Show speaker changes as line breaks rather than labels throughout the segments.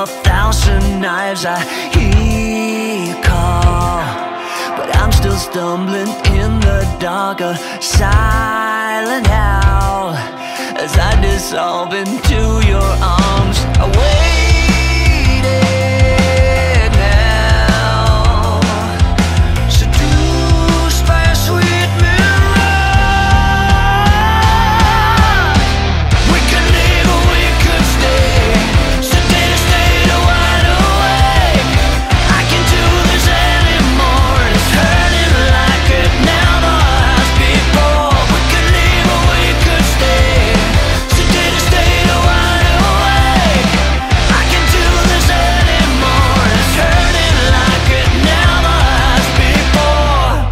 1,000 knives I hear you call, but I'm still stumbling in the dark, a silent howl as I dissolve into your arms. I waited now, seduced by a sweet mirage. We could live or we could stay, sedate or stay wide awake. I can't do this anymore, it's hurting like it never has before. We could live or we could stay, sedate or stay wide awake. I can't do this anymore, it's hurting like it never has before.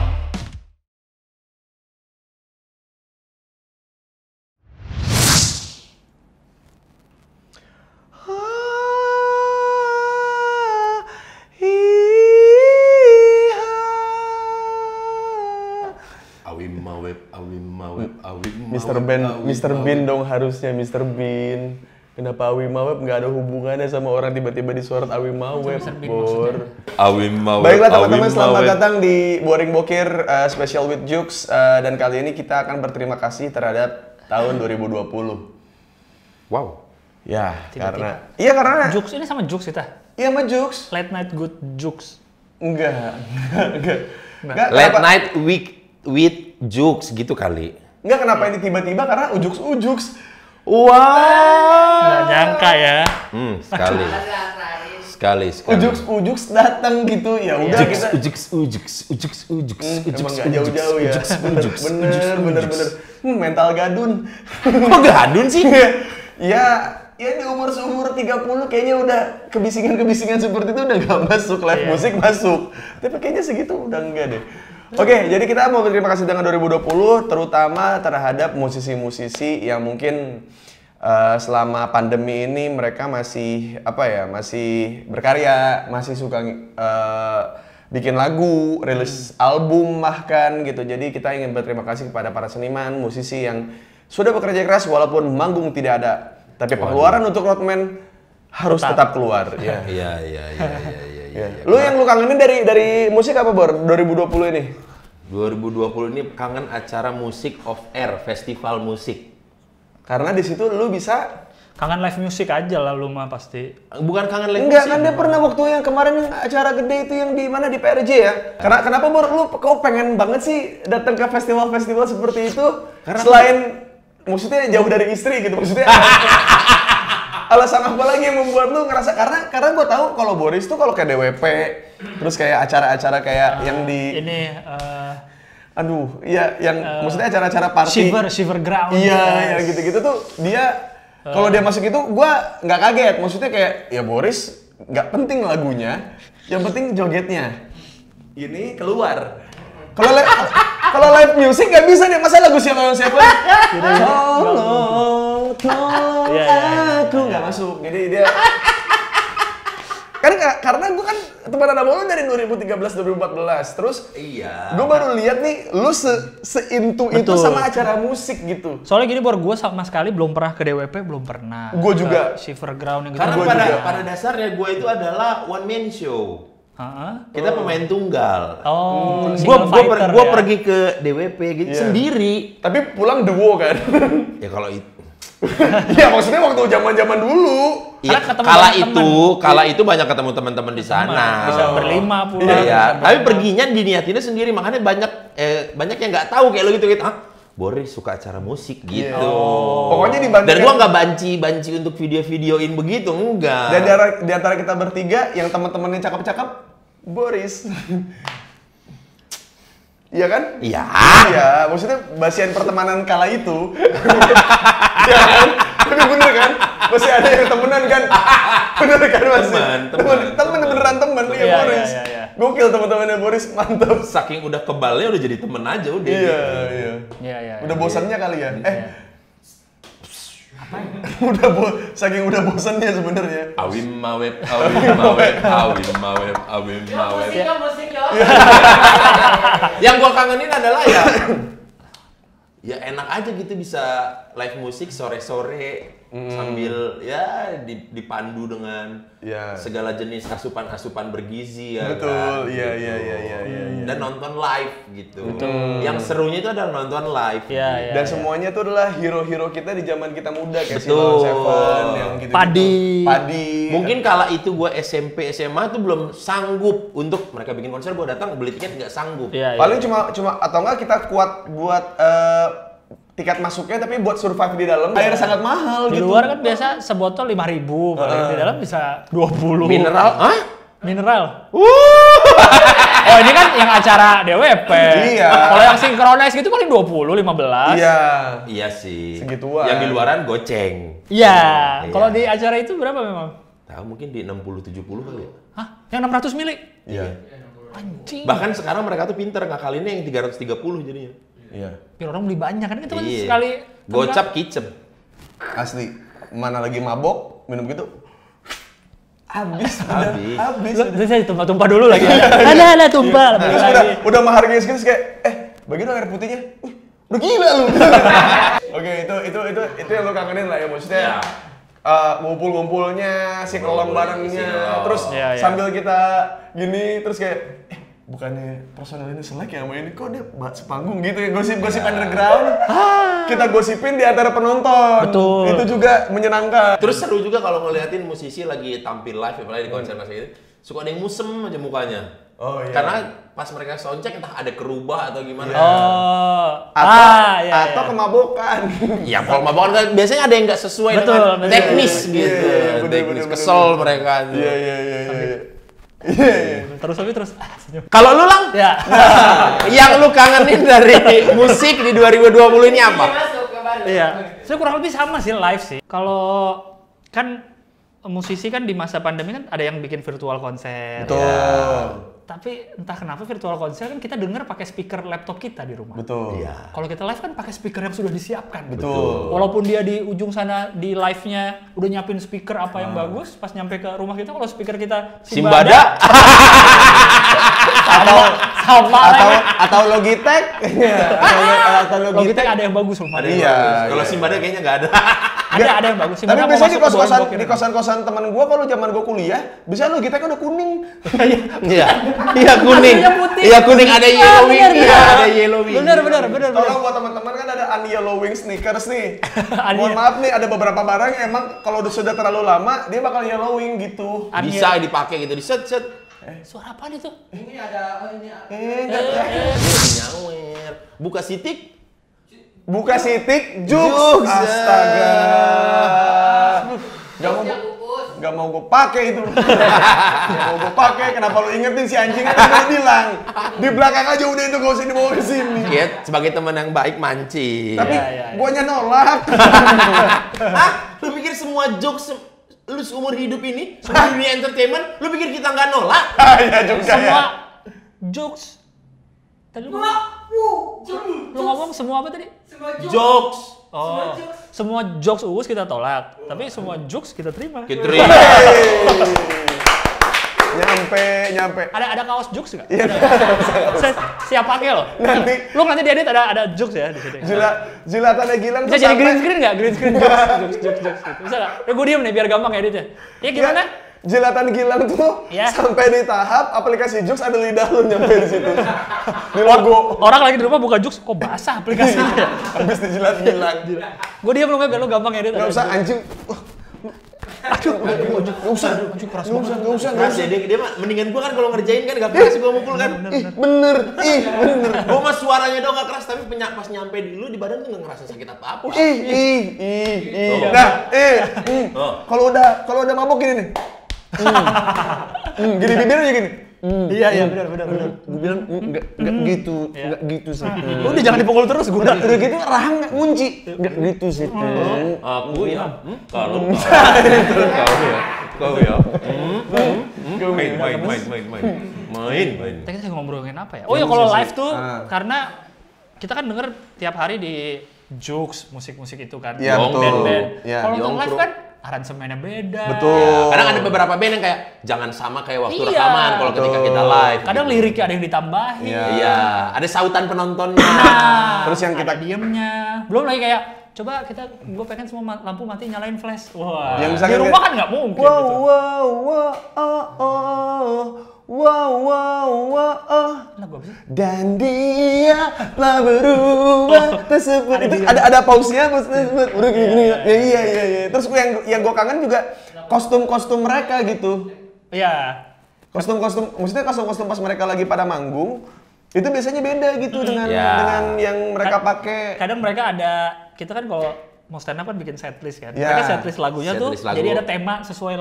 Mr. Bean dong harusnya, Mr. Bean. Kenapa Awi Maweb nggak ada hubungannya sama orang tiba-tiba disorot Awi Maweb, Bor?
Awi Maweb.
Baiklah teman-teman, selamat datang di Boring Bokir Special with Jux. Dan kali ini kita akan berterima kasih terhadap tahun 2020.
Wow.
Ya,
Tiba-tiba.
karena
Jux ini sama Jux kita.
iya sama Jux.
Late night good Jux.
Enggak.
Late night with Jux gitu kali.
Enggak, kenapa ini tiba-tiba, karena Ujux.
Wow.
Nggak nyangka ya.
Sekali.
Ujux datang gitu, ya udah kita.
Ujux.
Emang nggak jauh-jauh ya. Bener. Mental gadun.
Kok gadun sih?
Ya di umur 30 kayaknya udah kebisingan seperti itu udah nggak masuk, live musik masuk. Tapi kayaknya segitu udah enggak deh. Oke, jadi kita mau berterima kasih dengan 2020, terutama terhadap musisi-musisi yang mungkin selama pandemi ini mereka masih masih berkarya, masih suka bikin lagu, rilis album bahkan gitu. Jadi kita ingin berterima kasih kepada para seniman, musisi yang sudah bekerja keras walaupun manggung tidak ada. Tapi pengeluaran untuk Roadman harus tetap keluar. Ya.
Iya.
Lu yang lu kangenin dari musik apa, Bor? 2020 ini?
2020 ini kangen acara musik off air, festival musik.
Karena di situ lu bisa
Kangen live music aja lah lu mah pasti.
Bukan kangen live
enggak
musik.
kan, dia pernah waktu yang kemarin yang acara gede itu yang di mana, di PRJ ya. Kenapa Bor lu kok pengen banget sih datang ke festival-festival seperti itu? Karena selain maksudnya jauh dari istri gitu, maksudnya alasan apa lagi yang membuat lu ngerasa, karena gue tahu kalau Boris tuh kalau kayak DWP terus kayak acara-acara kayak yang di
ini
maksudnya acara-acara party
Shiver Ground.
iya, yang gitu-gitu tuh dia kalau dia masuk itu gue nggak kaget, maksudnya kayak ya Boris nggak penting lagunya, yang penting jogetnya ini keluar. Kalau live music nggak bisa deh, masa lagu siapa tolong aku nggak masuk. Jadi dia karena gue kan teman sama lu dari 2013-2014, terus
Iya.
gue baru lihat nih lu seintu itu sama acara musik gitu.
Soalnya gini, Bor, gue sama sekali belum pernah ke DWP, belum pernah.
Gue juga.
Shiver Ground yang gitu.
Karena pada dasarnya gue itu adalah one man show. Kita pemain tunggal. Gue pergi ke DWP gitu sendiri.
Tapi pulang duo kan?
Ya kalau itu.
Ya maksudnya waktu zaman dulu.
Ya, kala itu banyak ketemu teman-teman di sana.
Bisa berlima pulang.
Iya. Tapi perginya diniatinnya sendiri, makanya banyak yang nggak tahu kayak lo gitu. Boris suka acara musik gitu.
Pokoknya dibandingkan.
Dan gua nggak banci untuk video-videoin begitu, enggak.
Dan di antara kita bertiga yang teman-temannya cakep-cakep, Boris. Iya kan?
Iya.
Iya, maksudnya basian pertemanan kala itu. Iya kan? Tapi bener kan? Masih ada yang temenan kan? Bener kan masih? Temen beneran temen, ya Boris.
Iya.
Gokil teman-temannya Boris, mantap.
Saking udah kebalnya udah jadi temen aja udah.
Iya.
Udah bosannya kali ya? Saking udah bosannya sebenarnya.
Awim maweb.
Musik yo.
Yang gua kangenin adalah ya enak aja gitu bisa live musik sore-sore sambil ya dipandu dengan
Iya.
segala jenis asupan-asupan bergizi ya.
Betul,
kan?
iya,
Gitu.
iya.
Dan nonton live gitu. Yang serunya itu adalah nonton live.
Iya, iya.
Dan semuanya itu adalah hero-hero kita di zaman kita muda kayak
Betul.
Silon Seven yang gitu. Padi.
Mungkin kala itu gue SMP SMA tuh belum sanggup untuk mereka bikin konser, gue datang beli tiket nggak sanggup.
Iya, iya.
Paling cuma atau enggak kita kuat buat tiket masuknya tapi buat survive di dalam air sangat mahal
Di
gitu.
luar kan biasa sebotol 5.000, kalau di dalam bisa 20.
Mineral, hah?
Mineral. Oh ini kan yang acara DWP.
Iya.
Kalau yang synchronize gitu paling 20, 15.
Iya.
Iya sih.
Segituan.
Yang di luaran goceng.
Iya.
Iya.
Kalau di acara itu berapa memang?
Tahu mungkin di 60-70 kali ya.
Hah? Yang 600 mili?
Iya.
Anjing.
Bahkan sekarang mereka tuh pinter ngakalinnya yang 330 jadinya.
Iya.
Biar orang beli banyak kan itu kan
Iya.
sekali.
Gocap kicep.
Asli. Mana lagi mabok, minum gitu. Habis.
Habis.
Lu saya tumpah-tumpah dulu lagi. Ada tumpah.
Terus udah menghargai segitu terus kayak bagi dong air putihnya. Wih, udah gila lu. Oke, itu yang lu kangenin lah ya maksudnya. Ngumpul-ngumpulnya, si kolom barengnya, terus
Iya, iya.
sambil kita gini terus kayak bukannya personel ini selek ya sama ini kok dia sepanggung gitu ya gosip-gosip underground. Kita gosipin di antara penonton.
Betul.
Itu juga menyenangkan.
Terus seru juga kalau ngeliatin musisi lagi tampil live, apalagi di konser gitu, suka ada yang musem aja mukanya.
Oh iya.
Karena pas mereka soundcheck entah ada kerubah atau gimana.
Oh.
Atau kemabukan.
Ya kalau mabok kan biasanya ada yang nggak sesuai dengan
Betul.
teknis gitu.
Iya,
Teknis
bener.
kesel mereka.
Iya.
Terus senyum.
Kalau lu Lang,
Ya.
yang lu kangenin dari musik di 2020 ini apa?
Masuk ke baru.
Iya. Saya kurang lebih sama sih live sih. Kalau kan musisi kan di masa pandemi kan ada yang bikin virtual konser.
Betul.
Tapi entah kenapa virtual konser kan kita denger pakai speaker laptop kita di rumah.
Betul.
Iya.
Kalau kita live kan pakai speaker yang sudah disiapkan.
Betul.
Walaupun dia di ujung sana di live-nya udah nyiapin speaker apa yang bagus, pas nyampe ke rumah kita kalau speaker kita
Simbada.
Atau Logitech. atau
Logitech ada yang bagus rumah.
Ada yang
Iya,
bagus. Kalau
iya.
Simbada kayaknya nggak ada.
Ada yang bagus.
Tapi
Simbada mau
biasanya di
masuk ke
kos-kosan
bawah gua
di
kira.
kosan-kosan teman gua kalau zaman gua kuliah, bisa Logitech udah kuning.
Iya. Iya kuning.
Aslinya putih.
Iya kuning ada yellowing.
benar,
Iya
benar.
ada yellowing.
Bener.
Tolong buat teman-teman kan ada unyellowing sneakers nih.
Anya.
Mohon maaf nih ada beberapa barang yang emang kalau sudah terlalu lama dia bakal yellowing gitu.
Bisa dipakai gitu, diset-set.
Suara apa itu?
Ini ada ini.
Enggak.
Nyawer. Buka sitik.
Buka sitik,
Jux.
Jux. Astaga.
Kukus.
Gak mau gue pakai itu. Gak mau gue pakai. Kenapa lu ingetin si anjing kan udah bilang. Di belakang aja udah itu gak usah dibawa ke sini.
Ya, sebagai teman yang baik mancing.
Tapi
Iya.
guanya nolak.
Lu pikir semua jokes lu seumur hidup ini, semua dunia entertainment, lu pikir kita nggak nolak?
Ya juga ya.
Semua jokes. Tadi lu ngomong semua apa tadi?
Semua
Jokes.
Oh, semua jokes Uus kita tolak, tapi semua jokes kita terima.
Kita
Nyampe.
Ada kaos jokes nggak?
Iya.
Saya siap pakai loh.
Nanti-
Lu nanti diedit ada jokes ya di sini.
Jilatannya Gilang
Bisa
tuh
jadi green
sampai
screen nggak? Green screen jokes gitu. Bisa nggak? Ya gue diem nih biar gampang editnya. Ya gimana?
Jilatan Gilang tuh
Ya.
sampai di tahap aplikasi Jux ada lidah lu nyampe di situ. Di logo.
Orang lagi di rumah buka jokes, kok basah aplikasinya?
Habis dijilat Gilang.
Gue diem lu biar lu gampang edit.
Nggak usah anjing.
Aduh,
Nggak usah.
anjing keras
Nggak
banget.
usah.
keras ya, dia mah mendingan gua kan kalau ngerjain kan gak keras gua mukul kan.
Bener.
Gua mah suaranya doang gak keras, tapi pas nyampe di lu di badan tuh gak ngerasa sakit apa-apa.
Nah,
Oh.
kalau udah mabok gini nih. Gini bibirnya gini.
Iya, benar.
Gue bilang enggak gitu sih.
Udah jangan dipukul terus gue.
Udah gitu rahang nggak ngunci. Enggak gitu sih.
Aku ya, kalau kau ya, main.
Kita ngobrolin apa ya? Oh ya kalau live tuh
Ah.
karena kita kan denger tiap hari di Jux musik-musik itu kan.
Iya, betul.
Band-band.
Iya.
Kalau untuk live
Yongkro.
kan aransemennya beda.
Betul.
Kadang ada beberapa band yang kayak jangan sama kayak waktu
Iya.
rekaman kalau ketika kita live.
Kadang
gitu.
liriknya ada yang ditambahin.
Iya.
Iya, ada sautan penontonnya.
Nah,
Terus yang kita
ada diemnya. Belum lagi kayak coba gue pengen semua lampu mati nyalain flash. Wah.
Yang
Di rumah kan nggak mungkin gitu. Lagu apa sih?
Dan dia telah berubah tersebut. Itu ada pause-nya tersebut. Udah gini. Iya. Terus yang gue kangen juga kostum mereka gitu.
Iya.
Maksudnya kostum pas mereka lagi pada manggung, itu biasanya beda gitu dengan yang mereka pakai.
Kadang mereka kita kan kalau mau stand up kan bikin setlist kan.
Ya.
Mereka setlist lagunya
Setlist
tuh
lagu.
jadi ada tema sesuai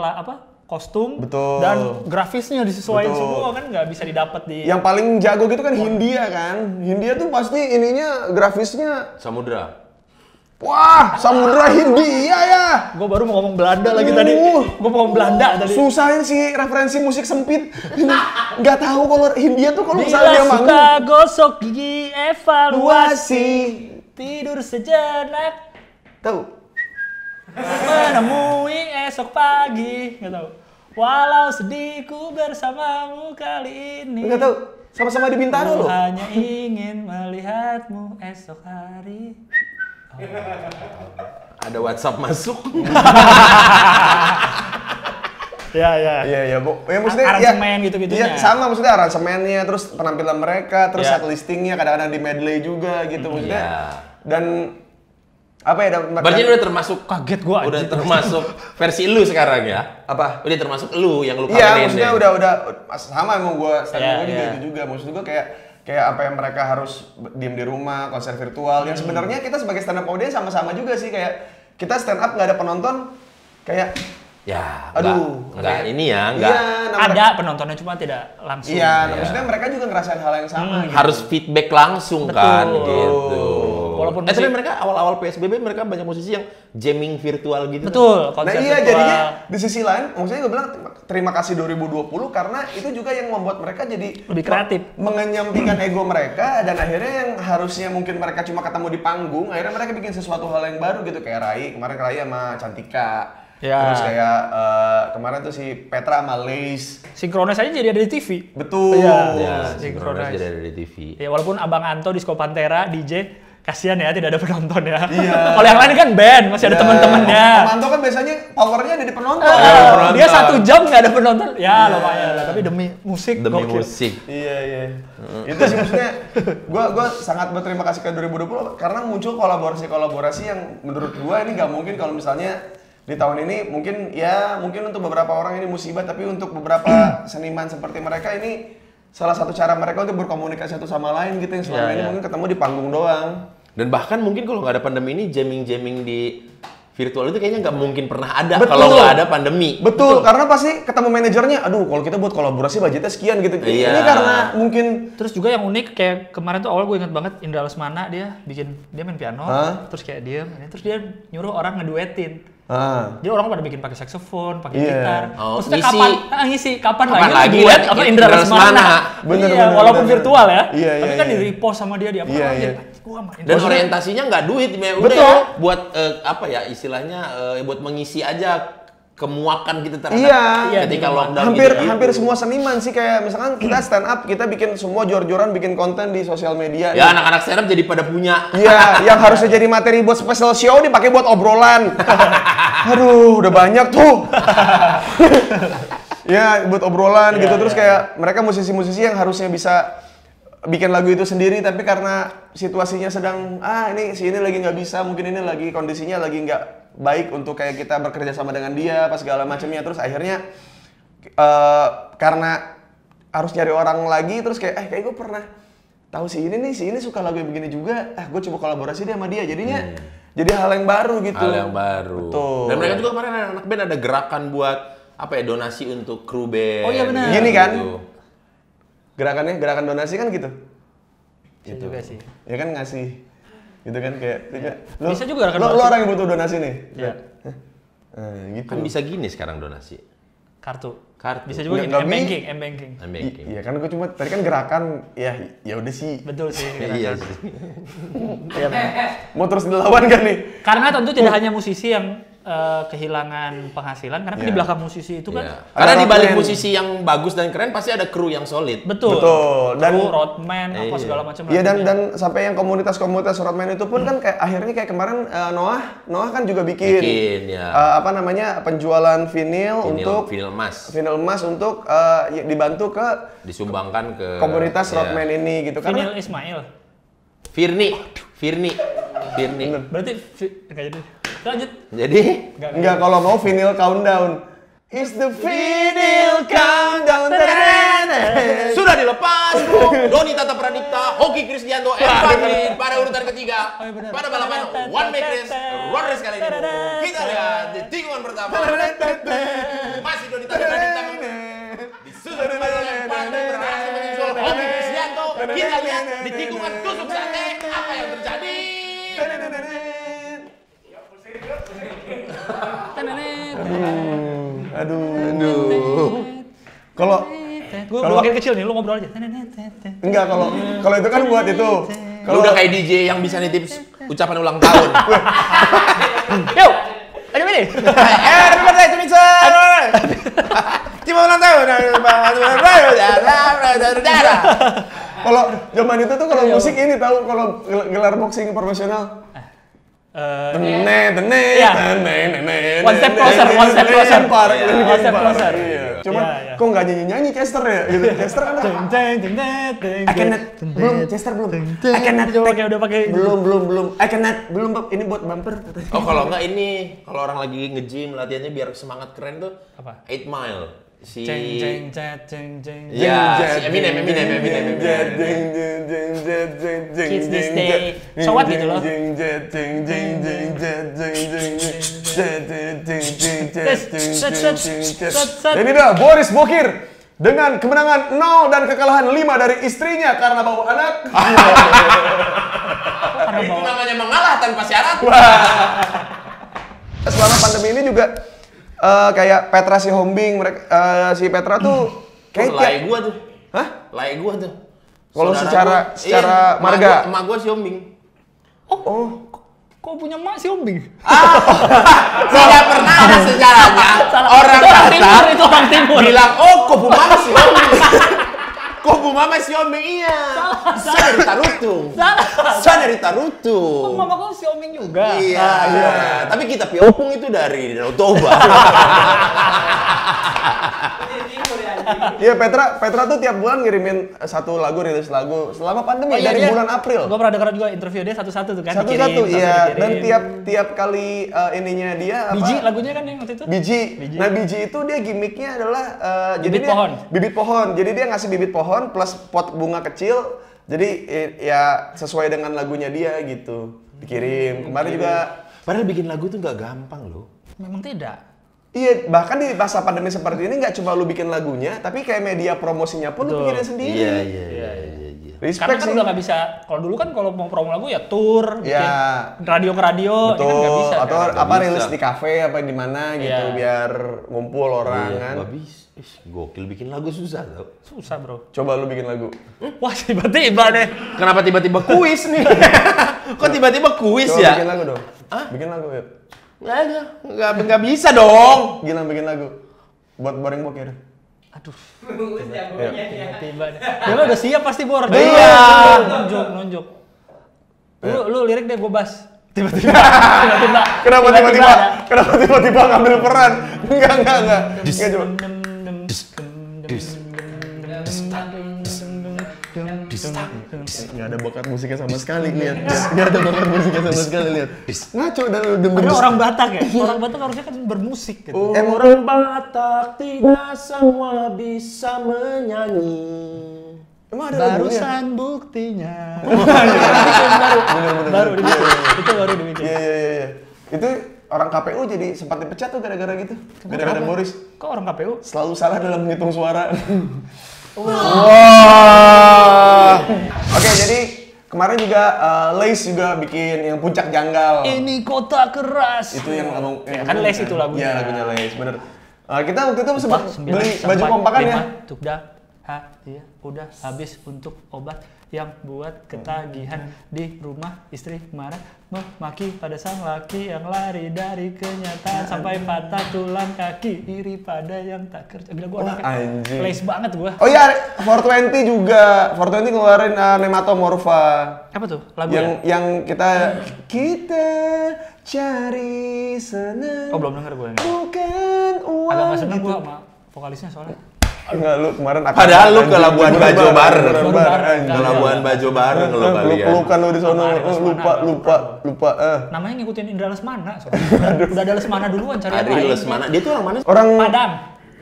kostum.
Betul.
Dan grafisnya disesuaikan
Betul.
semua kan nggak bisa didapat di.
Yang paling jago gitu kan Hindia kan. Hindia tuh pasti ininya grafisnya.
Samudra.
Wah, Samudra Hindia ya.
Gue baru mau ngomong Belanda lagi tadi. Gue mau ngomong Belanda tadi.
Susahnya sih referensi musik sempit. Nggak tahu kalau Hindia tuh kalau
Bila
misalnya dia
suka
manggung.
gosok gigi evaluasi.
Luasi.
Tidur sejenak.
Tahu?
Menemui esok pagi, nggak tahu. Walau sedihku bersamamu kali ini.
Nggak tahu. Sama-sama di Bintaro
Ku
loh.
hanya ingin melihatmu esok hari.
Ada WhatsApp masuk.
Iya, Bu. Ya maksudnya
Aransemen gitu-gitunya.
Iya, sama maksudnya aransemennya, terus penampilan mereka, terus set listingnya kadang-kadang di medley juga gitu maksudnya.
Iya.
Dan apa ya?
Berarti udah termasuk
Kaget gua
udah
anjir.
termasuk versi lu sekarang ya?
Apa?
Udah termasuk lu yang lu
Iya,
kangenin
maksudnya
ya?
udah sama emang gua stand-up
Iya,
juga
iya.
itu juga. Maksud gua kayak apa yang mereka harus diem di rumah, konser virtual. Yang sebenarnya kita sebagai stand up audience sama-sama juga sih, kayak kita stand up nggak ada penonton, kayak
Ya,
aduh,
enggak ini ya, enggak.
iya, nah,
Ada penontonnya cuma tidak langsung.
iya, nah, maksudnya mereka juga ngerasain hal yang sama gitu.
Harus feedback langsung
Betul.
kan gitu.
Walaupun
tapi
musik-
mereka awal-awal PSBB mereka banyak musisi yang jamming virtual gitu.
Betul.
Nah
konser
iya,
virtual.
jadinya di sisi lain, maksudnya gue bilang terima kasih 2020 karena itu juga yang membuat mereka jadi
Lebih kreatif.
mengenyampikan ego mereka, dan akhirnya yang harusnya mungkin mereka cuma ketemu di panggung, akhirnya mereka bikin sesuatu hal yang baru gitu, kayak kemarin Rai sama Cantika.
Ya.
Terus kayak kemarin tuh si Petra sama Lace.
Sinkronis aja jadi ada di TV.
Betul.
Iya.
Ya,
Synchronize.
jadi ada di TV.
Ya walaupun Abang Anto di Skopantera DJ kasihan ya tidak ada penonton ya.
Iya.
Kalau yang lain kan band masih ada
Ya,
teman-temannya.
Om Anto kan biasanya powernya ada di penonton.
penonton.
Dia 1 jam nggak ada penonton, ya lumayan lah. Tapi demi musik,
Demi
gokil.
musik.
Iya. Itu sih maksudnya gua sangat berterima kasih ke 2020 karena muncul kolaborasi yang menurut gua ini nggak mungkin kalau misalnya di tahun ini. Mungkin untuk beberapa orang ini musibah, tapi untuk beberapa seniman seperti mereka ini salah satu cara mereka untuk berkomunikasi satu sama lain gitu, yang selama
Iya,
ini
iya.
mungkin ketemu di panggung doang.
Dan bahkan mungkin kalau nggak ada pandemi ini, jamming-jamming di virtual itu kayaknya nggak mungkin pernah ada
Betul.
kalau nggak ada pandemi.
Betul, karena pasti ketemu manajernya, aduh kalau kita buat kolaborasi budgetnya sekian gitu.
Iya.
Ini karena mungkin
Terus juga yang unik kayak kemarin tuh awal gue ingat banget Indra Lesmana dia main piano,
Hah?
terus kayak terus dia nyuruh orang ngeduetin. Jadi orang pada bikin pakai saksofon, pakai
Iya.
gitar.
Oh,
Maksudnya
ngisi.
ngisi kapan
Kapan lagi
duet
lihat
apa
Indra
Indra
Lesmana.
Lesmana.
Bener,
Iya,
bener,
walaupun
bener.
virtual ya.
Iya,
Tapi
iya,
kan
iya.
di repost sama dia di apa
Iya,
namanya?
iya.
Wah, main.
Dan orientasinya nggak duit, udah
Betul.
ya, buat apa ya istilahnya buat mengisi aja kemuakan kita terhadap
Iya.
ketika
Iya,
lockdown
hampir semua seniman sih, kayak misalkan kita stand up, kita bikin semua jor-joran bikin konten di sosial media.
Ya anak-anak stand up jadi pada punya.
Iya, yang harusnya jadi materi buat special show dipakai buat obrolan. Aduh, udah banyak tuh. Ya, buat obrolan gitu. Terus kayak mereka musisi-musisi yang harusnya bisa bikin lagu itu sendiri, tapi karena situasinya sedang ini lagi nggak bisa, mungkin ini lagi kondisinya lagi nggak baik untuk kayak kita bekerja sama dengan dia apa segala macamnya. Terus akhirnya karena harus nyari orang lagi, terus kayak kayak gue pernah tahu si ini suka lagu yang begini juga, gue coba kolaborasi deh sama dia, jadinya jadi hal yang baru gitu.
Hal yang baru.
Betul.
Dan mereka juga kemarin anak band ada gerakan buat apa ya, donasi untuk kru band.
Oh iya benar.
Gini kan?
Gitu.
Gerakan donasi kan gitu.
Bisa juga sih.
Ya kan ngasih. Gitu kan kayak
Bisa juga gerakan
lo
donasi.
orang yang butuh donasi nih.
Iya.
Gitu.
Kan bisa gini sekarang donasi.
Kartu.
Kartu.
Bisa juga
Nggak
gini, M-banking.
M-banking.
Iya kan gue cuma tadi kan gerakan ya udah sih.
Betul sih.
Iya
gerakan.
sih.
Iya, benar.
Mau terus dilawan kan nih?
Karena tentu tidak hanya musisi yang kehilangan penghasilan karena kan di belakang musisi itu kan.
Karena di balik
roadman.
musisi yang bagus dan keren pasti ada kru yang solid.
Betul.
Dan
roadman apa segala macam.
Iya dan sampai yang komunitas roadman itu pun kan kayak akhirnya kayak kemarin Noah kan juga bikin
ya.
penjualan vinil untuk
vinyl emas.
Vinyl emas untuk dibantu ke
Disumbangkan ke
komunitas roadman ini gitu kan.
Vinyl Ismail.
Firni.
Berarti enggak jadi. Lanjut.
Jadi
Enggak, kalau mau vinyl countdown. It's the vinyl countdown.
sudah dilepas, bro. Doni Tata Pradipta, Hoki Krisdianto, Fadlin pada urutan ketiga pada balapan One Make Race Road Race kali ini. Kita lihat di tikungan pertama masih Doni Tata Pradipta disusul kembali oleh Fadlin berhasil menyusul Hoki Krisdianto. Kita lihat di tikungan tusuk sate apa yang terjadi.
Aduh. Kalau
gue makin kecil nih, lu ngobrol aja.
enggak kalau itu kan buat itu.
Lu udah kayak DJ yang bisa nitip ucapan ulang tahun.
Yo, ayo ini.
Happy birthday to Nixon. Cuma ulang tahun.
Kalau zaman itu tuh kalau musik ini tahu kalau gelar boxing profesional.
One step closer.
Cuman kok nggak nyanyi Chester ya? Gitu. Chester kan Chester belum.
Udah pakai.
Belum. Belum. Ini buat bumper.
Oh kalau enggak ini, kalau orang lagi nge-gym latihannya biar semangat keren tuh.
Apa?
8 Mile. Si
Eminem. Kids this day. So what gitu loh.
Ini dah Boris Bokir dengan kemenangan 0 dan kekalahan 5 dari istrinya karena bawa anak.
itu namanya mengalah tanpa syarat.
Selama pandemi ini juga kayak Petra Sihombing, si Petra tuh kayak
Lai gua tuh.
Hah?
Lai gua tuh.
Kalau
Saudara
secara
gua.
marga.
Emak gua si Ombing.
Oh.
Kok punya emak si Ombing?
Tidak pernah ada sejarahnya orang
Timur itu Bang Timur.
bilang, oh kopu mama si Ombing. Kopu mama si Ombing, iya. Saya dari Tarutung. Saya dari Tarutung.
Mama kok si Ombing juga.
Iya. Tapi kita Piopung itu dari Danau Toba.
Iya Petra tuh tiap bulan ngirimin satu lagu, rilis lagu selama pandemi dari bulan April.
Gue pernah dengar juga interview dia satu-satu tuh kan.
Satu-satu iya. Dan tiap kali ininya dia apa?
Biji lagunya kan yang waktu itu.
Biji. Nah biji itu dia gimmicknya adalah
Bibit pohon.
Bibit pohon. Jadi dia ngasih bibit pohon plus pot bunga kecil. Jadi ya sesuai dengan lagunya dia gitu. Dikirim. Kemarin juga.
Padahal bikin lagu tuh nggak gampang loh.
Memang tidak.
Iya, bahkan di masa pandemi seperti ini nggak cuma lu bikin lagunya, tapi kayak media promosinya pun lu bikin sendiri.
Iya.
Respect
Karena kan
sih.
udah nggak bisa. Kalau dulu kan kalau mau promo lagu ya tour,
Ya.
bikin radio ke radio, ini kan nggak bisa.
Atau
kan?
apa
Nggak
rilis
bisa.
di kafe apa di mana gitu
Iya.
biar ngumpul orang kan.
Nggak bisa. Gokil bikin lagu susah tau.
Susah bro.
Coba lu bikin lagu.
Wah tiba-tiba deh.
Kenapa tiba-tiba kuis nih? Kok tiba-tiba kuis
Coba
ya?
bikin lagu dong. Bikin lagu yuk.
Nggak bisa dong.
Gilang bikin lagu. Buat Boring Bokir.
Aduh.
Iya.
Tiba deh. Dia mah udah siap pasti Bor.
Iya.
Nonjok. Lu lirik deh gue bass. Tiba-tiba.
Kenapa tiba-tiba ngambil peran? Enggak. Enggak coba. Nggak ada bakat musiknya sama sekali lihat. Nggak ada bakat musiknya sama sekali lihat. Ngaco dan udah
Padahal orang Batak ya. Orang Batak harusnya kan bermusik gitu.
Orang Batak tidak semua bisa menyanyi.
Emang ada lagunya?
Barusan buktinya. Baru dibikin. Itu baru dibikin.
Iya. Itu orang KPU jadi sempat dipecat tuh gara-gara gitu. Gara-gara Boris.
Kok orang KPU?
Selalu salah dalam menghitung suara. Oke, jadi kemarin juga Lace juga bikin yang Puncak Janggal.
Ini kota keras.
Itu yang ngomong
kan Lace itu lagunya.
Iya, lagunya Lace, bener. Kita waktu itu sempat beli baju kompakan ya.
Tukda, dia udah habis untuk obat. yang buat ketagihan di rumah istri marah memaki pada sang laki yang lari dari kenyataan sampai patah tulang kaki iri pada yang tak kerja. Gila, gua
Wah,
anaknya
anjing.
place banget gua.
Oh iya, 420 juga. 420 ngeluarin Nematomorpha.
Apa tuh lagu
Yang kita cari senang.
Oh, belum denger gua yang
Bukan uang.
agak nggak seneng
gitu.
gua sama vokalisnya soalnya.
Enggak, lu kemarin
Padahal lu ke Labuan Bajo bareng.
Baru bareng.
Ke Labuan Bajo bareng lo kalian.
Pelukan lu di sono.
Sama Aris
Lupa.
Namanya ngikutin Indra Lesmana soalnya. Udah ada Lesmana duluan cari yang
Ari
lain.
Lesmana. Dia tuh orang mana?
Orang
Padang.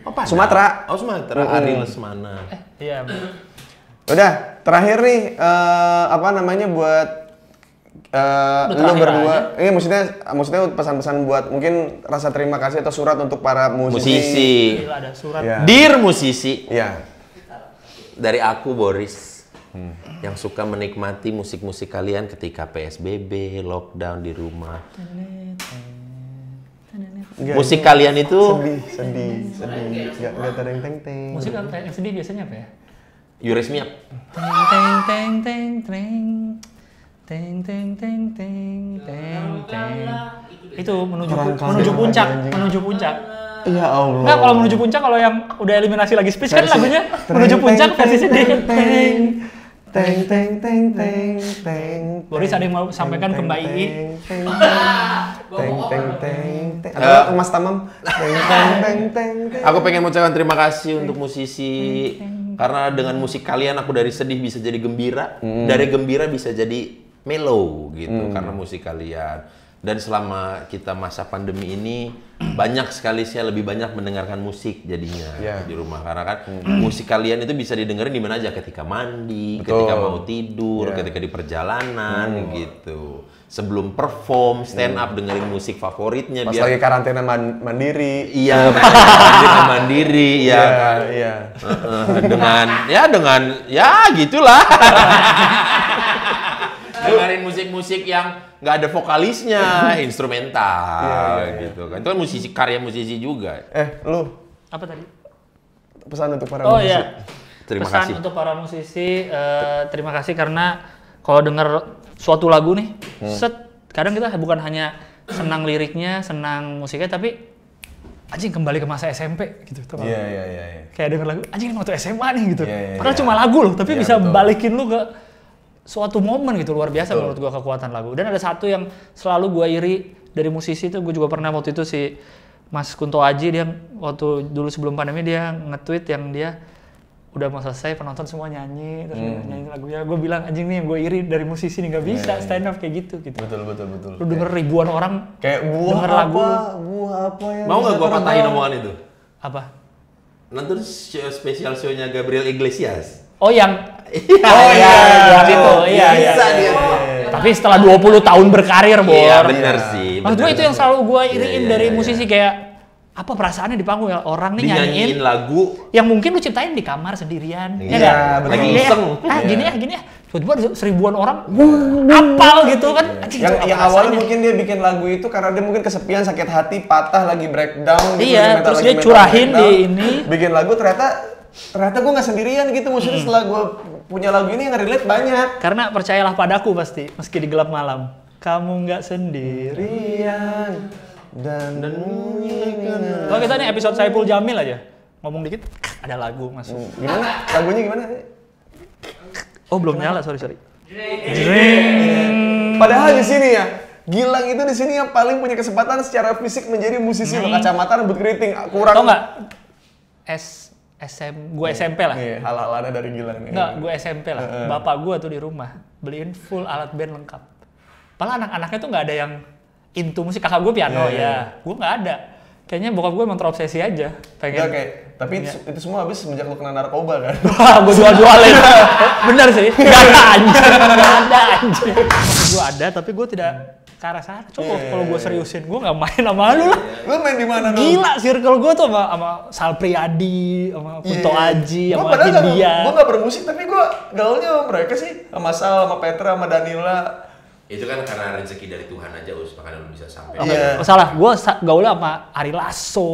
Oh, Padang.
Sumatera.
Oh, Sumatera. Ari Lesmana.
Iya.
Udah, terakhir nih apa namanya buat lu
terakhir
berdua. Ini maksudnya pesan-pesan buat mungkin rasa terima kasih atau surat untuk para musisi.
Gila, ada surat.
Ya.
Dear musisi,
Iya.
dari aku Boris yang suka menikmati musik-musik kalian ketika PSBB, lockdown di rumah. Musik kalian itu
Sedih. Enggak teng.
Musik apa yang sedih biasanya apa ya?
You Raise Me Up.
Teng teng teng teng teng teng teng teng teng teng. Itu menuju puncak.
Ya Allah.
Nah, kalau menuju puncak, kalau yang udah eliminasi lagi speech kan lagunya menuju puncak versi sedih.
Teng.
Boris ada yang mau sampaikan ke Mbak Ii.
Teng. Atau Mas Tamam. Teng.
Aku pengen mengucapkan terima kasih untuk musisi karena dengan musik kalian aku dari sedih bisa jadi gembira, dari gembira bisa jadi mellow gitu karena musik kalian. Dan selama kita masa pandemi ini banyak sekali saya lebih banyak mendengarkan musik jadinya di rumah karena kan musik kalian itu bisa didengerin di mana aja ketika mandi, ketika mau tidur, ketika di perjalanan gitu. Sebelum perform stand up dengerin musik favoritnya
Pas
biar
lagi karantina mandiri.
iya karantina mandiri ya kan.
Iya.
dengan gitulah. Dengerin musik-musik yang nggak ada vokalisnya, instrumental gitu kan. Itu kan karya musisi juga.
Lu
Apa tadi?
pesan untuk para
Oh
musisi.
iya.
Terima
Pesan
kasih.
untuk para musisi, terima kasih karena kalau denger suatu lagu nih, kadang kita bukan hanya senang liriknya, senang musiknya, tapi anjing kembali ke masa SMP gitu.
Iya.
Kayak denger lagu, anjing waktu SMA nih gitu.
Iya.
Padahal cuma lagu loh, tapi bisa
betul.
balikin lu ke suatu momen gitu, luar biasa menurut gua kekuatan lagu. Dan ada satu yang selalu gua iri dari musisi itu, gua juga pernah waktu itu si Mas Kunto Aji, dia waktu dulu sebelum pandemi dia nge-tweet yang dia udah mau selesai penonton semua nyanyi terus nyanyi lagunya. Gue bilang anjing nih yang gue iri dari musisi nih nggak bisa stand up kayak gitu.
Betul.
Lu denger ribuan orang
Kayak buah
denger
apa?
lagu.
Buah apa yang
Mau
bisa
nggak gua
terbang?
patahin omongan itu?
Apa?
Nonton spesial show-nya Gabriel Iglesias.
Oh yang
iya.
gitu. Iya.
Bisa dia.
Tapi setelah 20 tahun berkarir, Bor.
Iya bener sih.
Maksud gue
bener.
itu yang selalu gue iriin
Iya,
dari
iya.
musisi kayak apa perasaannya di panggung ya, orang nih
Dinyanyiin
nyanyiin
lagu
yang mungkin lu ciptain di kamar sendirian.
Iya,
nggak?
betul.
lagi
Gini ya,
iseng.
gini ya. Tiba-tiba ada seribuan orang apal gitu kan. Anjing, itu apa
Yang awalnya
rasanya?
mungkin dia bikin lagu itu karena dia mungkin kesepian, sakit hati, patah, lagi breakdown gitu,
Iya,
lagi
terus
lagi
dia
mental
curahin
breakdown.
di ini.
Bikin lagu ternyata gue nggak sendirian gitu. Maksudnya setelah gue punya lagu ini yang relate banyak.
Karena percayalah padaku pasti, meski di gelap malam, kamu nggak sendirian.
Dan
Kalau kita nih episode Saipul Jamil aja, ngomong dikit, ada lagu masuk.
gimana? Lagunya gimana?
Oh belum nyala, sorry.
Padahal di sini ya, Gilang itu di sini yang paling punya kesempatan secara fisik menjadi musisi loh, kacamata, rambut keriting, kurang.
Tau nggak? Gue SMP lah.
Nih, hal-halannya dari Gilang nih.
Enggak, gue SMP lah. Bapak gue tuh di rumah beliin full alat band lengkap. Padahal anak-anaknya tuh nggak ada yang into musik. Kakak gue piano gue nggak ada. Kayaknya bokap gue emang terobsesi aja. Pengen.
Tapi itu semua habis semenjak lu kena narkoba kan?
Wah, gue jual-jualin. Bener sih. Gak ada anjing. Maksud gue ada, tapi gue tidak ke arah sana. Coba kalau gue seriusin, gue nggak main sama lu lah.
Lu main di mana dong?
Gila, circle gue tuh sama Sal Priadi, sama Kunto Aji,
Gua
sama
padahal
Hindia.
gue gak bermusik, tapi gue gaulnya sama mereka sih. Sama Sal, sama Petra, sama Danila.
Itu kan karena rezeki dari Tuhan aja makanya lu bisa sampai.
Iya.
Oh, salah, gue gaulnya sama Ari Lasso,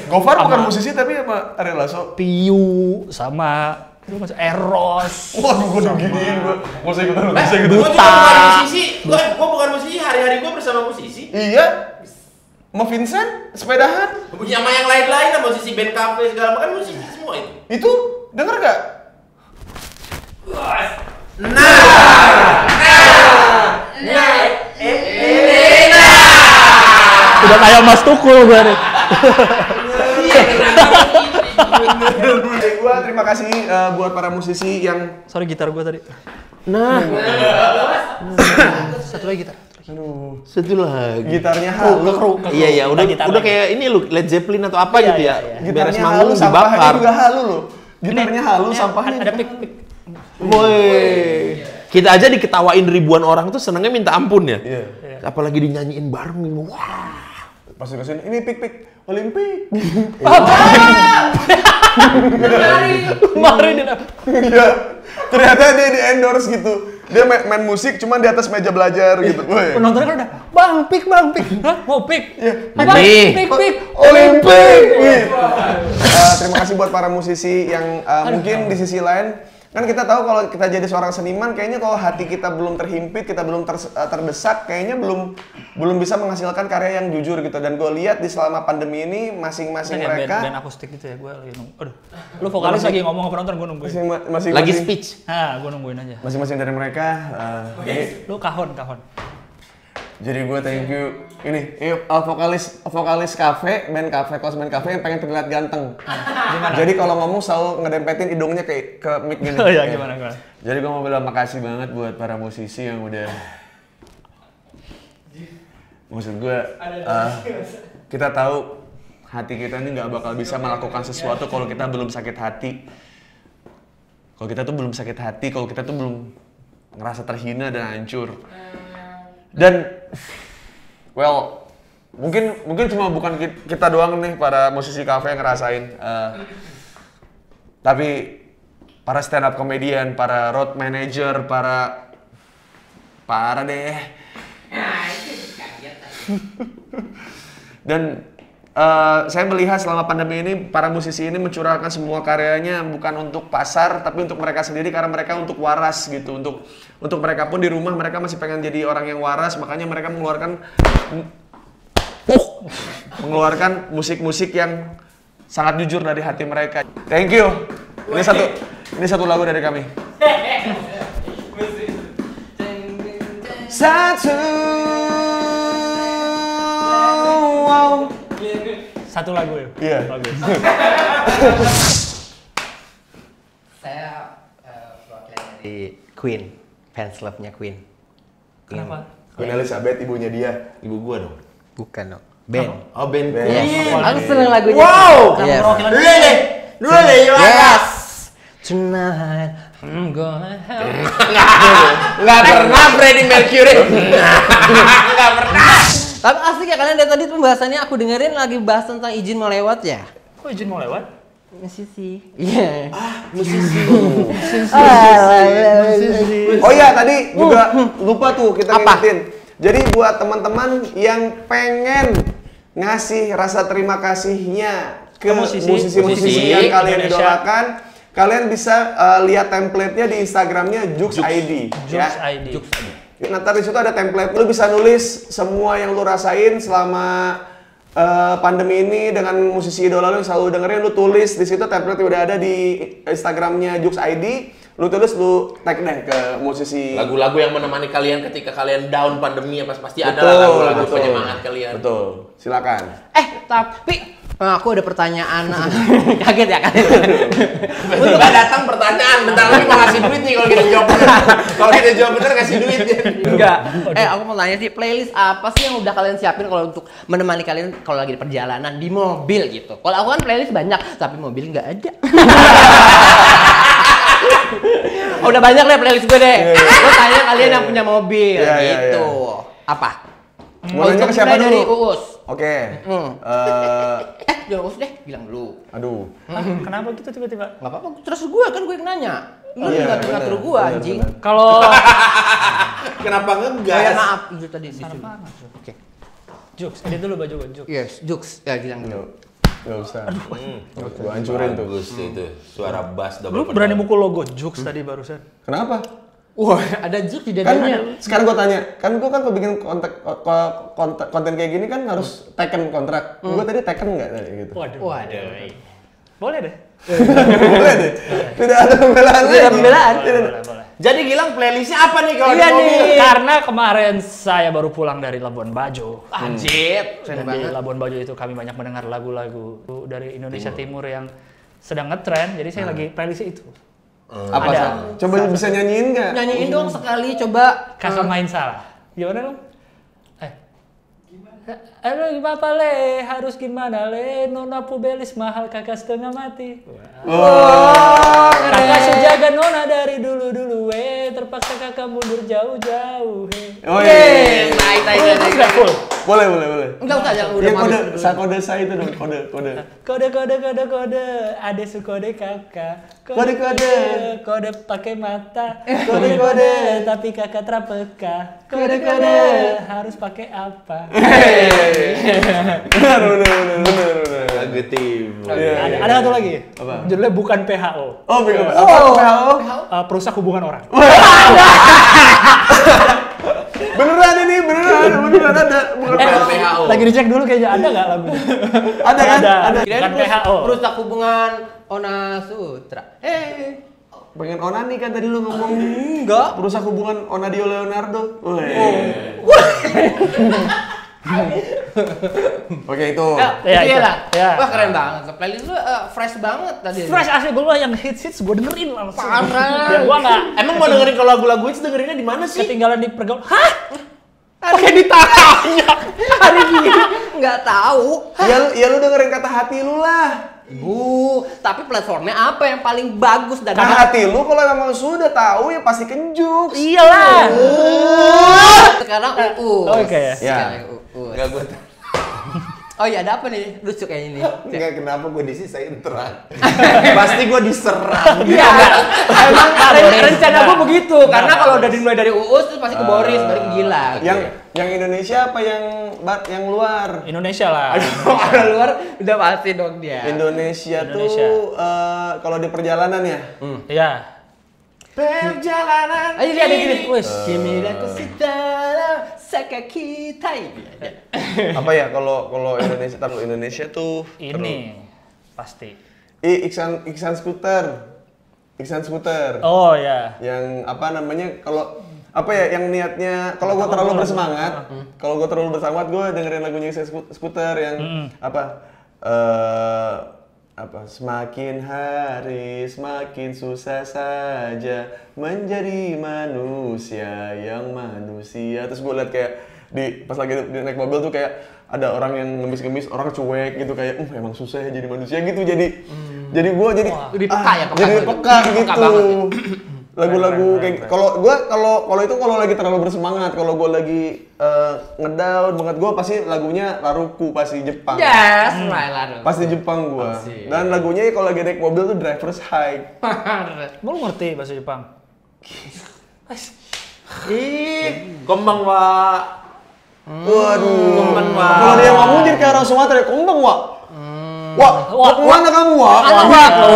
Gofar bukan
Sama-
musisi tapi sama Ariel Lasso.
Piu, sama Lu masuk Eros.
Waduh, gue giniin gue. Gak usah ikutan, gak usah
Gue
ikutan.
juga bukan musisi. Gue bukan musisi. Hari-hari gue bersama musisi.
Iya. Sama Vincent, sepedahan.
Sama yang lain-lain, sama musisi band cafe segala macam kan musisi semua itu.
Itu, denger gak?
Udah kayak Mas Tukul gue nih.
Gue terima kasih buat para musisi yang
Sorry gitar gue tadi.
Nah,
Satu lagi gitar.
aduh,
satu lagi.
gitarnya halu.
Iya, udah
gitar
udah
lagi.
kayak ini lu Led Zeppelin atau apa
Iya,
gitu
iya,
ya.
iya.
Beres
Gitarnya halu,
manggung
sampahnya
dibakar.
juga halu loh. Gitarnya halu,
Ini
sampahnya
ada pik.
Woi. Kita aja diketawain ribuan orang tuh senengnya minta ampun ya.
Iya.
Apalagi dinyanyiin bareng gitu. Wah.
Pas kesini, ini pik Olimpik.
Kemarin dia.
Iya. Ternyata dia di endorse gitu. Dia main musik cuman di atas meja belajar gitu. Woi.
Penontonnya kan udah Bang Pik. Hah? Mau Pik? Apa?
Ini.
Pik.
Olimpik. Terima kasih buat para musisi yang mungkin di sisi lain kan kita tahu kalau kita jadi seorang seniman kayaknya kalau hati kita belum terhimpit, kita belum terdesak, kayaknya belum bisa menghasilkan karya yang jujur gitu. Dan gue lihat di selama pandemi ini masing-masing
Band
mereka
akustik gitu ya, gue lagi nunggu. Aduh, lu vokalis lagi ngomong ke penonton, gue nungguin.
masing-masing
Lagi speech.
Nah, gue nungguin aja.
masing-masing dari mereka
Lu kahon.
jadi gue thank you ini vokalis kafe, band kafe, kelas band kafe yang pengen terlihat ganteng. Jadi kalau ngomong selalu ngedempetin hidungnya ke mic gini.
Oh iya, gimana?
Jadi gue mau bilang makasih banget buat para musisi yang udah maksud gue kita tahu hati kita ini nggak bakal bisa melakukan sesuatu kalau kita belum sakit hati. Kalau kita tuh belum sakit hati, kalau kita tuh belum ngerasa terhina dan hancur. Dan well, mungkin cuma bukan kita doang nih para musisi kafe yang ngerasain, tapi para stand up comedian, para road manager, para deh. Dan saya melihat selama pandemi ini para musisi ini mencurahkan semua karyanya bukan untuk pasar tapi untuk mereka sendiri karena mereka untuk waras gitu, untuk mereka pun di rumah mereka masih pengen jadi orang yang waras, makanya mereka mengeluarkan musik-musik yang sangat jujur dari hati mereka. Thank you. Ini satu lagu dari kami.
Satu lagu ya?
Iya.
Bagus.
Saya perwakilan dari
Di Queen, fans love-nya Queen.
Kenapa?
Queen Elizabeth, ibunya dia.
Ibu gua dong.
bukan dong. Ben.
Oh, band
Band.
Queen.
Aku seneng lagunya.
Wow.
Yes.
Dulu deh,
Yes. Tonight I'm gonna help.
Nggak pernah Freddie Mercury. Nggak pernah.
Tapi asik ya kalian dari tadi pembahasannya aku dengerin lagi bahas tentang izin mau lewat ya.
Kok izin mau lewat?
Musisi. Iya.
Musisi.
Oh iya, tadi juga lupa tuh kita
Apa?
ngingetin. Jadi buat teman-teman yang pengen ngasih rasa terima kasihnya ke
Ke musisi
musisi-musisi yang kalian
Indonesia.
idolakan, kalian bisa lihat template-nya di Instagramnya Jux ID.
Jux ID.
Nanti di situ ada template, lu bisa nulis semua yang lu rasain selama pandemi ini dengan musisi idola lu yang selalu dengerin, lu tulis di situ, template udah ada di Instagramnya Jux ID. Lu tulis, lu tag deh ke musisi.
Lagu-lagu yang menemani kalian ketika kalian down pandemi ya pasti ada
Betul,
lah lagu-lagu
betul.
penyemangat kalian.
Betul, silakan.
Tapi aku ada pertanyaan. Kaget ya kalian?
Untuk nggak datang pertanyaan, bentar lagi mau ngasih duit nih kalau kita jawab bener. Kalau kita jawab bener ngasih duit.
Enggak. Aku mau tanya sih, playlist apa sih yang udah kalian siapin kalau untuk menemani kalian kalau lagi di perjalanan di mobil gitu? Kalau aku kan playlist banyak, tapi mobil nggak ada. Udah banyak deh playlist gue deh. Gue tanya kalian yang punya mobil
Iya, iya,
gitu. Apa?
Mau nanya ke siapa
mulai dari
dulu?
Uus.
Oke.
Jangan Uus deh, bilang dulu.
Aduh.
Hah, kenapa gitu tiba-tiba?
Nggak apa-apa, terus gue kan gue yang nanya. Lu
Iya,
ngatur gue
benar,
anjing.
benar.
Kalau
Kenapa
Oh ya
ngegas?
maaf, itu tadi disuruh. Oke.
Jux, edit dulu baju gue, Jux.
Yes, Jux. Ya bilang dulu.
Nggak usah. Gue hancurin tuh.
Bagus itu. Suara bass
Lu
double
berani
pedal.
mukul logo Jux tadi barusan.
Kenapa?
Wah, ada juk di
Kan
dadanya.
sekarang gue tanya, kan gue kan kalau bikin konten kayak gini kan harus teken kontrak. Gue tadi teken nggak tadi gitu?
Waduh.
Waduh.
Boleh deh.
Boleh deh. Tidak ada pembelaan
Tidak ada
lagi.
pembelaan.
Boleh.
Jadi Gilang playlistnya apa nih kalau
Iya
di mobil?
nih.
Karena kemarin saya baru pulang dari Labuan Bajo.
Anjir, keren
Dan di
banget.
Labuan Bajo itu kami banyak mendengar lagu-lagu dari Indonesia Timur yang sedang ngetren. Jadi saya lagi playlist itu.
Apa?
Ada.
Coba bisa nyanyiin nggak?
Nyanyiin dong sekali, coba.
Kakak main salah. Gimana dong? Aduh apa le? Harus gimana le? Nona pubelis mahal kakak setengah mati. Kakak sejaga nona dari dulu-dulu terpaksa kakak mundur jauh-jauh
Oh
Yeay,
iya.
naik.
Sudah full.
Boleh.
Enggak usah, yang udah
Iya
malu.
kode saya itu dong, kode.
Kode, ada su kode kakak. Kode pakai mata. Kode, tapi kakak terapeka. Kode, harus pakai apa?
Benar.
Lagu Timur.
Ada satu lagi.
Apa?
Judulnya bukan PHO.
Oh, bingung. Apa PHO?
Perusak hubungan orang.
Beneran ini, beneran ada. Bukan PHO.
Lagi dicek dulu kayaknya ada nggak lagunya?
Ada kan? Ada.
Kirain
Bukan PHO.
Merusak hubungan Ona Sutra.
Pengen onani kan tadi lu ngomong.
Enggak.
Merusak hubungan Onadio Leonardo. Oke, itu.
Ya,
Iya
itu.
lah.
Ya.
Wah, keren banget. Playlist lu fresh banget tadi.
Fresh asli gue yang hits gue dengerin langsung.
Parah.
Dan gue nggak
Emang mau dengerin kalau lagu-lagu itu dengerinnya di mana sih?
ketinggalan di pergaulan. Hah?
Pakai ditanya. Hari ini enggak tahu.
Ya lu dengerin kata hati lu lah.
Bu, tapi platformnya apa yang paling bagus dan
Kata hati lu kalau memang sudah tahu ya pasti kenjuk.
Iyalah.
sekarang UU.
Oke ya.
Sekarang UU.
Enggak gue.
Oh iya, ada apa nih? Lucu kayak ini.
Enggak, kenapa gue disisain terang? Pasti gue diserang.
Iya, enggak. Emang
Boris.
rencana gue begitu. Karena
Enggak,
kalau udah dimulai dari UU terus pasti ke Boris, baru ke Gilang.
Yang Indonesia apa yang luar?
Indonesia lah.
Kalau luar udah pasti dong dia.
Indonesia
Indonesia.
tuh kalau di perjalanan ya.
Iya.
Perjalanan.
Ayo lihat gini.
Wes.
Kimi dan kusitara sakakitai.
Apa ya kalau Indonesia taruh Indonesia tuh
Ini pasti.
Iksan skuter.
Oh ya.
Yang apa namanya kalau apa ya yang niatnya kalau gue terlalu bersemangat gue dengerin lagunya Iksan skuter yang apa semakin hari semakin susah saja menjadi manusia yang manusia. Terus gue liat kayak pas lagi di naik mobil tuh kayak ada orang yang ngemis-ngemis, orang cuek gitu kayak emang susah ya jadi manusia gitu. Jadi gue jadi
Lebih peka ya, peka
jadi
gitu.
peka
Peka
gitu.
banget ya.
Lagu-lagu kayak kalau itu lagi terlalu bersemangat, kalau gue lagi ngedown banget gue pasti lagunya Laruku, pasti Jepang.
Yes, right.
Pasti Jepang gue.
Asik.
Dan lagunya kalau lagi naik mobil tuh Driver's High.
Lu ngerti bahasa Jepang?
Ih, kembang wa.
Waduh.
Kembang wa.
Kalau dia ngomong jadi kayak orang Sumatera, kembang wa. Wah, mana kamu wa?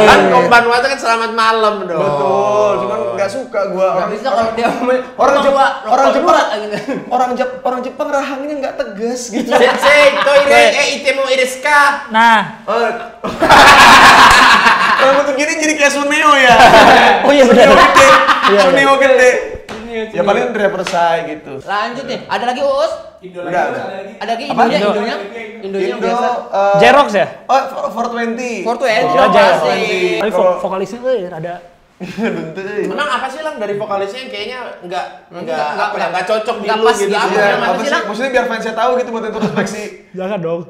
Kan kembang wa itu kan selamat malam dong.
Betul, cuman nggak suka gue.
Nggak bisa kalau dia
Orang Jepang rahangnya nggak tegas gitu.
Sensei, toire itemo ireska.
Nah.
Rambut begini jadi kayak Suneo ya.
Oh iya benar.
Suneo gede. Ya paling Driver's High gitu.
Lanjut nih, ada lagi Uus?
Udah.
Ada lagi
Apa?
Indonya yang biasa.
Jerox ya?
Oh, 420.
Fortu ya,
Oh,
pasti.
Tapi vokalisnya ada
Emang apa sih Lang dari vokalisnya yang kayaknya nggak cocok di
nggak
lu
pas
gitu.
di aku.
Iya,
Mana
apa
sih,
sih?
Lang?
Maksudnya biar fansnya tahu gitu buat introspeksi.
Jangan dong.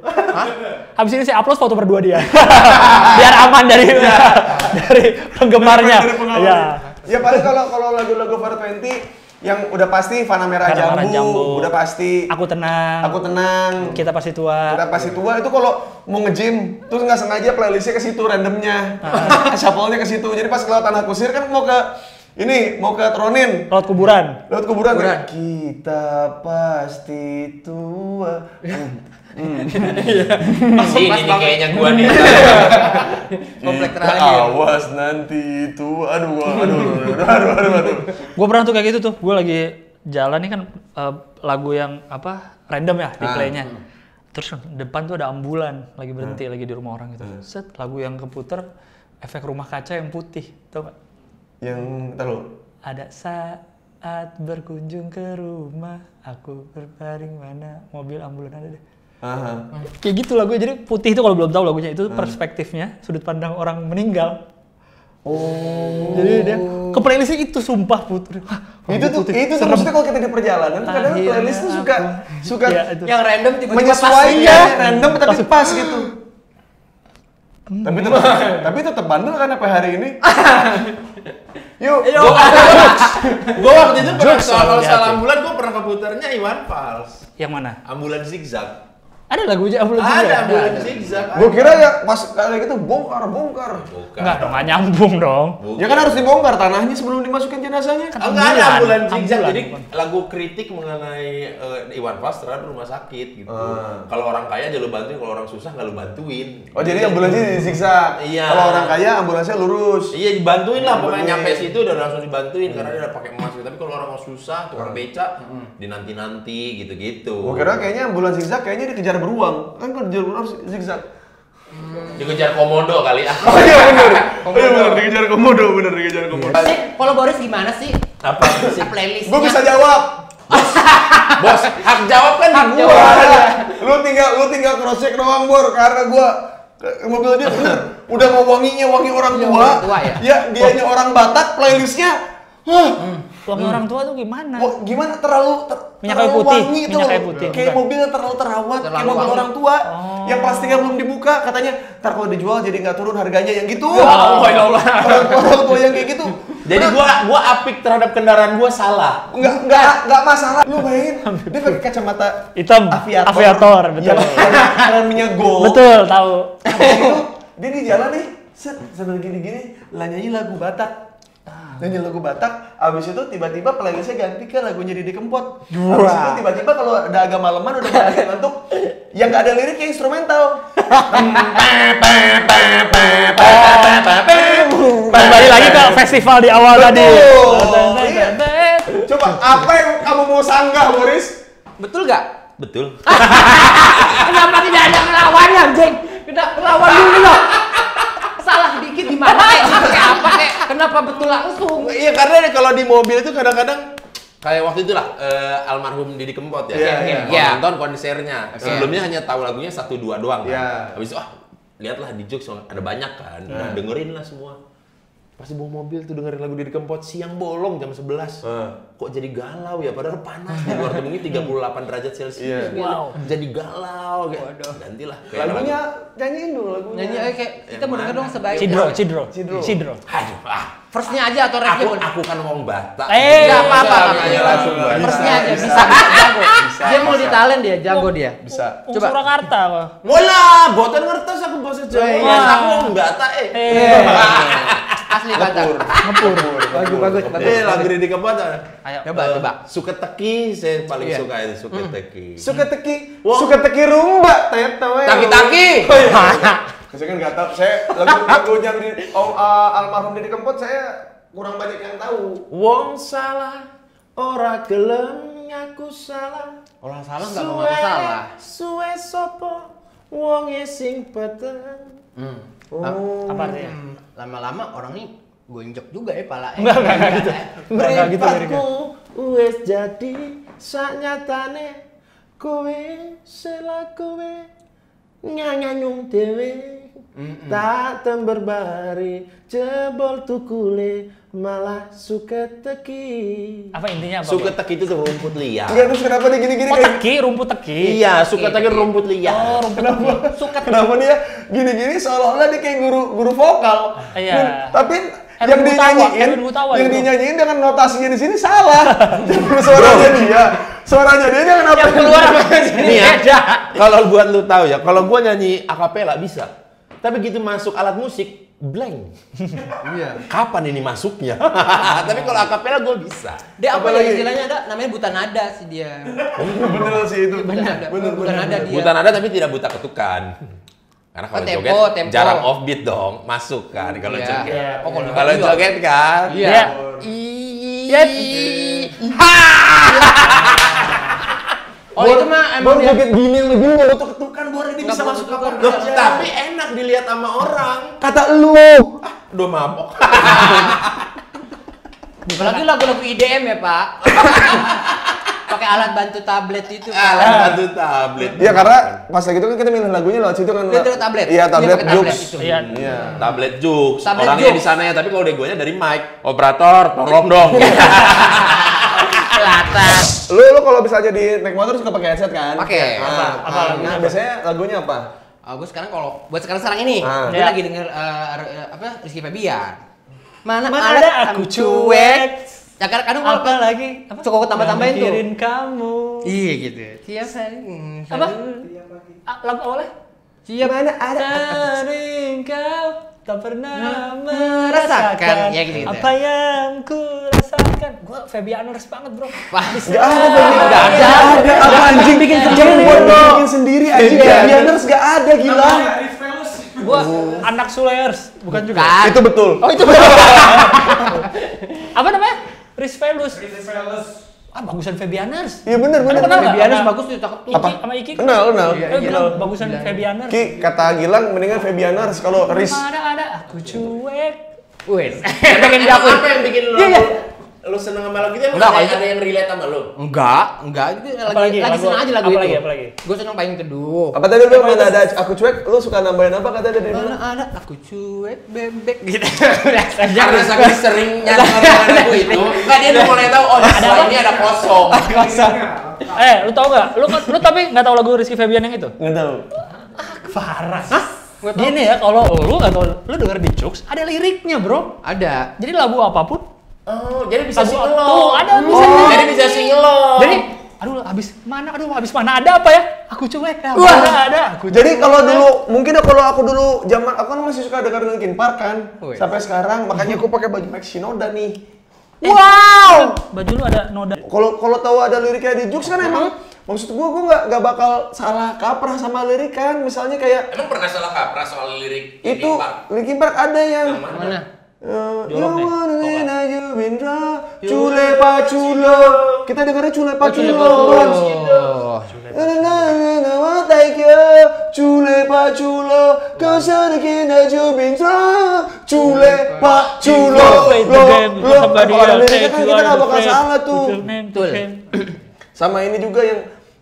Habis ini saya upload foto berdua dia. Biar aman dari penggemarnya.
Dari pengalaman.
Iya.
Ya paling kalau lagu-lagu 420 yang udah pasti Fana Merah
Fana Merah
Jambu,
Jambu.
udah pasti
Aku tenang.
Kita
Pasti tua.
pasti tua itu kalau mau nge-gym terus nggak sengaja playlistnya ke situ randomnya, shuffle-nya ke situ. Jadi pas kelewat Tanah Kusir kan mau ke Tronin.
Laut kuburan.
Lewat kuburan. Kita pasti tua.
Ini nih kayaknya gua nih.
Komplek terakhir.
Awas nanti itu, aduh.
Gue pernah tuh kayak gitu tuh. Gue lagi jalan nih kan lagu yang apa random ya di playnya. Terus depan tuh ada ambulan lagi berhenti lagi di rumah orang gitu. Set lagu yang keputer efek rumah kaca yang putih, tau gak?
Yang tahu.
Ada saat berkunjung ke rumah, aku berbaring mana mobil ambulan ada deh. Kayak gitu lagunya. Jadi putih itu kalau belum tahu lagunya itu perspektifnya sudut pandang orang meninggal. Oh. Jadi dia ke playlistnya itu sumpah puter.
Itu tuh maksudnya kalau kita di perjalanan tuh kadang playlist tuh suka
Iya, itu.
Yang random tiba-tiba
menyesuaikan
pas.
random tapi pas gitu. Tapi tetap bandel kan sampai hari ini. Yuk.
Gua waktu itu pernah soal ambulan, gua pernah keputarnya Iwan Fals.
Yang mana?
Ambulan zigzag.
Ada lagunya ambulan juga?
Ada ambulan zigzag.
Gue kira ya pas kayak gitu bongkar.
Bukan.
Enggak dong, nggak nyambung dong.
Ya kan harus dibongkar tanahnya sebelum dimasukin jenazahnya.
Enggak ada ambulan zigzag.
Ambulan,
Jadi
bukan.
lagu kritik mengenai Iwan Fals terhadap rumah sakit gitu. Kalau orang kaya aja lu bantuin, kalau orang susah nggak lu bantuin.
Oh jadi ambulansnya disiksa.
Iya.
Kalau orang kaya ambulansnya lurus.
Iya dibantuin lah, pokoknya
Dibantuin.
nyampe situ udah langsung dibantuin karena dia udah pakai emas gitu. Tapi kalau orang susah, tukang beca, dinanti-nanti gitu-gitu.
Gue kira kayaknya ambulans zigzag kayaknya dikejar beruang. Kan kalau dikejar beruang harus zigzag.
Dikejar komodo kali ya.
Oh iya bener, dikejar komodo.
Kalau Boris gimana sih?
Apa sih?
Playlistnya.
Gue bisa jawab.
Bos, hak jawab kan di
Gua
gua.
ada. Lu tinggal cross check doang Bor karena gua mobil dia bener udah mau wangi orang
Iya,
tua.
orang tua ya?
Ya dianya orang Batak playlistnya.
Wangi orang tua tuh gimana?
Wah, gimana terlalu
Minyak kayu
terlalu
putih,
wangi
minyak
tuh.
kayu putih,
Kayak
bukan?
mobilnya terlalu terawat, kayak
Terlalu
mobil
wangi.
orang tua. Yang plastiknya belum dibuka, katanya ntar kalau dijual jadi nggak turun harganya yang gitu.
Oh ya Allah.
Orang tua yang kayak gitu.
Jadi gua apik terhadap kendaraan gua salah.
Nggak masalah. Lu bayangin dia pakai kacamata
Hitam, aviator, betul.
Yang minyak gold.
Betul, tahu.
Habis itu dia di jalan nih, set sambil gini-gini nyanyi lagu Batak. Nyanyi lagu Batak, abis itu tiba-tiba playlistnya ganti ke lagunya Didi Kempot. Abis itu tiba-tiba kalau udah agak maleman, udah agak ngantuk, yang nggak ada liriknya instrumental.
Kembali lagi ke festival di awal tadi.
Iya. Coba apa yang kamu mau sanggah, Boris?
Betul gak?
Betul.
Kenapa tidak ada ngelawannya, anjing? Kita ngelawan dulu loh. Salah dikit gimana? Kayak apa? Kenapa betul langsung?
Iya karena kalau di mobil itu kadang-kadang kayak waktu itu lah almarhum Didi Kempot ya.
Iya.
Nonton konsernya. Sebelumnya hanya tahu lagunya 1-2 doang kan.
Iya.
Habis itu lihatlah di Jux ada banyak kan. Nah, dengerin lah semua. Pas di bawah mobil tuh dengerin lagu Didi Kempot siang bolong jam 11. Kok jadi galau ya padahal panas di luar tuh mungkin 38 derajat Celcius.
Iya.
Wow.
Jadi galau gitu. Gantilah kayak
Lagunya nyanyiin dulu lagunya.
Nyanyi aja kayak kita mau denger dong sebaik.
Cidro.
Aduh,
Firstnya aja atau refnya boleh.
aku kan ngomong Batak.
Enggak apa-apa.
Makanya langsung
Firstnya aja
bisa.
bisa jago. Dia multi talent dia, jago dia.
Bisa.
Coba Surakarta kok.
Mola, boten ngertos aku bahasa Jawa. Aku ngomong Batak
Asli Batak.
Ngepur.
Bagus.
lagu Didi Kempot.
Ayo coba.
Suka teki saya paling suka itu suka teki.
Suka teki rumba, tahu ya.
Taki-taki.
Saya kan nggak tahu. Saya lagunya almarhum Didi Kempot saya kurang banyak yang tahu.
Wong salah, ora gelem ngaku salah.
Orang salah nggak mau ngaku salah.
Suwe sopo wong sing peteng.
Apa artinya?
Lama-lama orang ini gonjok juga ya pala.
Enggak gitu. Enggak gitu liriknya.
Mripatku wis jadi saknyatane kowe sela kowe nyanyung dhewe. Tak temberbari jebol tukule malah suka teki.
Apa intinya apa?
Suka teki itu tuh rumput liar.
Enggak terus kenapa dia gini-gini
Oh,
kayak
teki, rumput teki.
Iya, suka teki rumput liar.
kenapa dia gini-gini seolah-olah dia kayak guru vokal.
Iya.
Tapi
Erwin
yang
Erwin Gutawa
yang
itu.
dinyanyiin dengan notasinya di sini salah. Suaranya dia kenapa
Yang keluar apa
Ini ya, kalau buat lu tahu ya, kalau gua nyanyi akapela bisa. Tapi gitu masuk alat musik,
blank.
Iya.
Kapan ini masuknya? Tapi kalau akapela gue bisa.
Dia apa
Apalagi?
ya istilahnya ada namanya buta nada sih dia.
Bener sih itu.
Bener, buta nada dia.
Buta nada tapi tidak buta ketukan. Karena kalau
tempo,
joget
tempo.
jarang offbeat dong, masuk kan kalau
Iya.
joget.
Iya.
Oh, kalau
Kalau
juga.
joget kan.
Iya. Oh itu mah emang
Baru
dia
joget gini yang lebih nggak butuh ketukan, Bor, ini
Nggak
bisa
butuh
masuk
ketukan.
kapan?
Loh, tapi enak dilihat sama orang.
Kata lu.
Udah mabok.
apalagi lagu-lagu IDM ya Pak. Pakai alat bantu tablet itu.
Alat bantu tablet.
Iya, karena pas lagi itu kan kita milih lagunya lewat situ kan.
Lewat tablet.
Iya, tablet
Iya, pakai tablet
Jux.
itu.
Iya.
Iya.
Tablet Jux.
Tablet
Orangnya
Jux.
di sana ya, tapi kalau degonya dari mic. Operator, tolong dong.
Kelatan.
Lu kalau misalnya di naik motor suka pakai headset kan?
Pakai.
Apa lagunya? Biasanya lagunya apa?
Gue sekarang kalau buat sekarang ini,
Ah.
gue
Ya.
lagi denger Rizky Febian. Mana
Mana
ada
ada
aku
aku
cuek. Ya kadang kalau
Apa lagi? Apa?
suka gue tambah-tambahin tuh.
Mikirin kamu.
Iya gitu. Tiap hari.
Apa? Lagu awalnya?
Tiap mana ada.
Sering kau tak pernah
Merasakan.
merasakan
Ya, gitu-gitu.
apa yang ku rasakan. Gua Febianers banget, bro.
Wah,
Gak ada,
Nggak ada.
Apa anjing bikin sendiri? Bikin sendiri anjing. Bianers gak ada, gila.
Gua anak Suleers, bukan juga.
Bukan.
Itu betul.
Oh itu betul.
Apa namanya? Risvelus. Ah, bagusan Febianers.
Iya bener.
Kenal nggak?
Febianers
Sama
bagus tuh, cakep tuh.
Apa?
Sama Iki.
Kenal.
Bilang bagusan Febianers.
Ki, kata Gilang mendingan Febianers kalau Riz.
Ada aku cuek.
Wes. Pengen diakui.
Apa yang bikin lu
Iya, iya.
lu seneng sama lagu itu? Emang
Enggak,
ada,
kalau
ada yang relate sama lu?
Enggak itu
Apalagi?
lagi
Lagu-
seneng aja lagu
apalagi,
itu.
apalagi?
Gue seneng payung teduh.
Apa tadi lu mana ada aku cuek? Lu suka nambahin apa kata dari
Mana
mana?
ada aku cuek bebek gitu.
Karena saking sering nyanyi lagu itu, enggak dia udah mulai tahu, oh setelah ini ada kosong.
Lu tau gak? Lu tapi nggak tahu lagu Rizky Febian yang itu?
Nggak tahu.
Parah.
Gua tahu.
Gini ya, kalau lu nggak tahu, lu denger di Jux ada liriknya, bro.
Ada.
Jadi lagu apapun,
Oh, jadi bisa
lagu
singelong.
tuh ada bisa.
Jadi bisa singelong.
Jadi, habis mana ada apa ya? Aku cuek ya.
Wah.
Ada. Aku
Jadi kalau dulu mungkin kalau aku dulu zaman aku kan masih suka dengar Linkin Park kan
Wih.
sampai sekarang makanya aku pakai baju Max Shinoda nih.
Wow. Baju lu ada noda.
Kalau tahu ada liriknya di Jux kan emang maksud gua nggak bakal salah kaprah sama lirik kan misalnya kayak
Emang pernah salah kaprah soal lirik
itu
Linkin Park?
Linkin Park ada yang
Mana?
You
Jorok deh.
wanna win, you win, cule pa culo. Kita dengarnya cule pa culo.
Oh.
Take you, cule pa culo. Kau sedikit aja bintang, cule pa culo. Kita nggak bakal salah tuh.
Betul.
Sama ini juga yang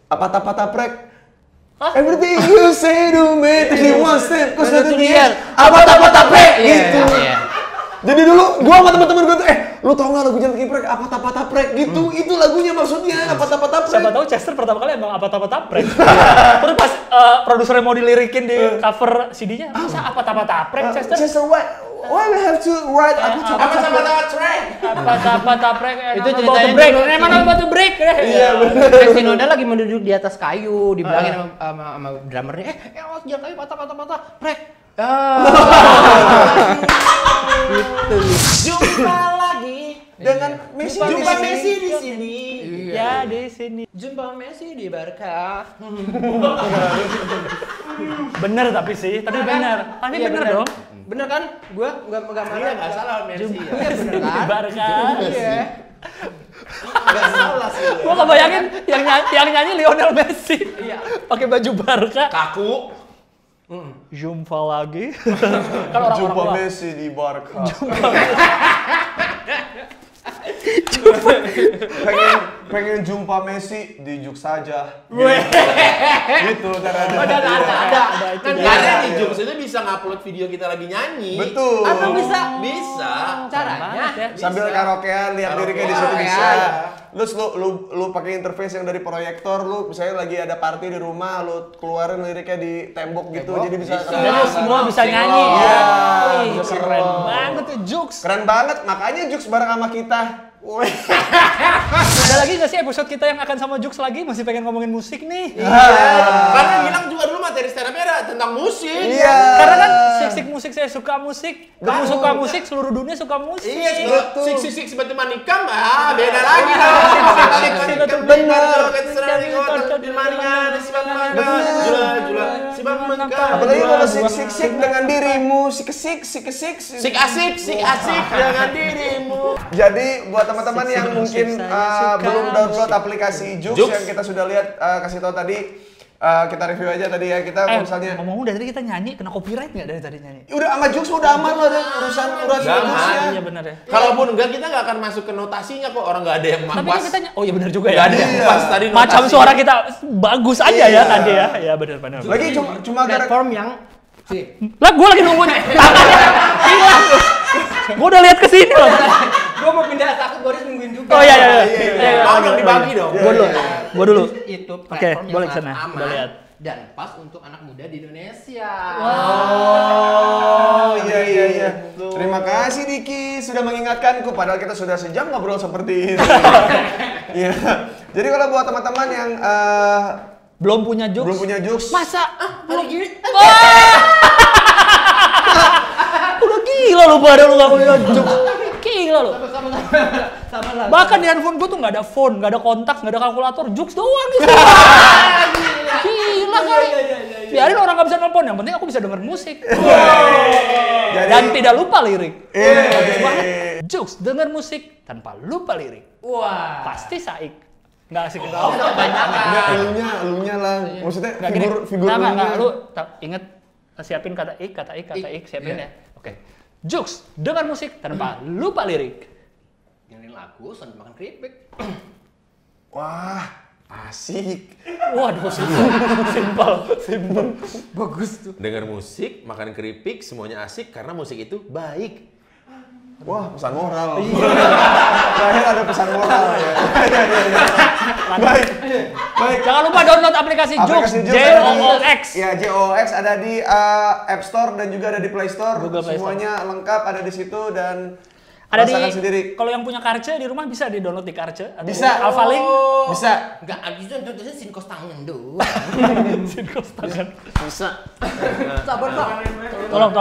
patah-patah prek. Everything you say to me, take one step, cause nothing else. Patah-patah prek gitu.
Iya.
Jadi dulu gua sama teman-teman gua tuh lu tau gak lagunya Linkin Park apa prek gitu. Itu lagunya maksudnya apa prek.
Siapa tahu Chester pertama kali emang apa-apa taprek. Terus pas produsernya mau dilirikin di cover CD-nya, masa apa-apa taprek Chester?
Chester, why we have to write apa
Apa sama tawa track?
Apa-apa taprek.
Itu
Itu
ceritanya
break.
dulu.
Emang about to break.
Iya bener.
Max Shinoda lagi menduduk di atas kayu, dibilangin sama drummernya, jangan kayu patah, prek.
Jumpa lagi
Dengan Messi.
Jumpa Messi di sini.
Ya di sini.
Jumpa Messi di Barca.
Bener tapi sih, tapi bener. Tapi
Iya,
bener dong.
Bener kan? Gua enggak marah.
Iya nggak salah Messi ya.
Iya bener
Di
kan?
Barca.
Iya.
Nggak salah sih.
Gua kebayangin yang nyanyi Lionel Messi. Iya. Pakai baju Barca.
Kaku.
Jumpa lagi. Kan orang-orang
Jumpa
luar.
Messi di Barca. pengen jumpa Messi di Jux saja. Gitu ada.
Kan nggak ada di Jux itu bisa ngupload video kita lagi nyanyi.
Betul.
Atau bisa
Bisa.
caranya.
Sambil karaokean lihat liriknya di situ
Karaokean.
bisa. Terus lu pakai interface yang dari proyektor, lu misalnya lagi ada party di rumah, lu keluarin liriknya di tembok gitu, jadi bisa.
Jadi semua bisa nyanyi.
Iya.
Wih,
Bisa
keren
sing-along.
banget tuh Jux.
Keren banget, makanya Jux bareng sama kita. Wih.
Ada lagi nggak sih episode kita yang akan sama Jux lagi? Masih pengen ngomongin musik nih.
Karena Gilang juga dulu
materi stand up-nya ada tentang musik.
Iya.
Karena kan sik musik saya suka musik, kamu suka musik, seluruh dunia suka musik.
Iya, sik seperti manikam, beda lagi dong.
Apalagi kalau sik dengan dirimu, sik
Sik asik dengan dirimu.
Jadi buat teman-teman yang mungkin belum download aplikasi Jux
Jux.
yang kita sudah lihat kasih tahu tadi, kita review aja tadi ya. Kita kalau misalnya
ngomong dari tadi kita nyanyi, kena copyright nggak dari tadi nyanyi?
udah sama Jux udah aman loh, ada urusan
Gak
Jux
aman.
ya.
Iya benar ya.
Kalaupun enggak, kita nggak akan masuk ke notasinya kok. Orang nggak ada yang
Tapi
pas.
kan kita oh iya benar juga ya.
Nggak ada yang pas tadi
Macam
notasi.
suara kita bagus aja
Iya.
ya tadi ya. Ya benar.
Lagi cuma gara
Platform yang
Lah gue lagi nunggu tangannya hilang. Gue udah lihat ke sini loh.
gue mau pindah takut Boris nungguin juga.
Oh iya.
Mau dong dibagi dong.
Gue dulu.
Itu
Oke,
platform
boleh
yang
kesana.
sangat
Udah
aman
lihat.
dan pas untuk anak muda di Indonesia.
Oh iya. Terima kasih Diki sudah mengingatkanku padahal kita sudah sejam ngobrol seperti ini. Iya. Jadi kalau buat teman-teman yang
Belum punya Jux.
belum punya Jux,
Masa?
Belum gini.
Udah gila lu pada lu gak punya Jux. Gila lu.
Sama lah.
Bahkan di handphone gue tuh nggak ada phone, nggak ada kontak, nggak ada kalkulator, Jux doang gitu. Gila kali. Biarin orang nggak bisa nelpon, yang penting aku bisa denger musik. Dan tidak lupa lirik. Bagus banget. Jux, denger musik tanpa lupa lirik.
Wah.
Pasti Saik. Nggak asik ketawa.
enggak elunya lah. Maksudnya
Nggak gini.
figur
Nggak,
elunya.
lu inget siapin kata ik, siapin ya. Oke. Jux, dengar musik tanpa lupa lirik.
Dengerin lagu sambil makan keripik.
Wah, asik.
Waduh, simpel.
Bagus tuh.
Dengar musik, makan keripik, semuanya asik karena musik itu baik.
Wah, pesan moral. Terakhir ada pesan moral ya. Baik.
Jangan lupa download aplikasi Jux, JOOX.
Ya, JOOX ada di App Store dan juga ada di Play Store.
Google Play Store.
Semuanya lengkap ada di situ dan
Ada di
rasakan sendiri.
Kalau yang punya Karce di rumah bisa di-download di Karce atau
Bisa.
Alphalink.
Bisa.
Enggak, abis itu tentunya sinkos tangan doang.
Sinkos tangan.
Bisa. Sabar, Pak.
Tolong,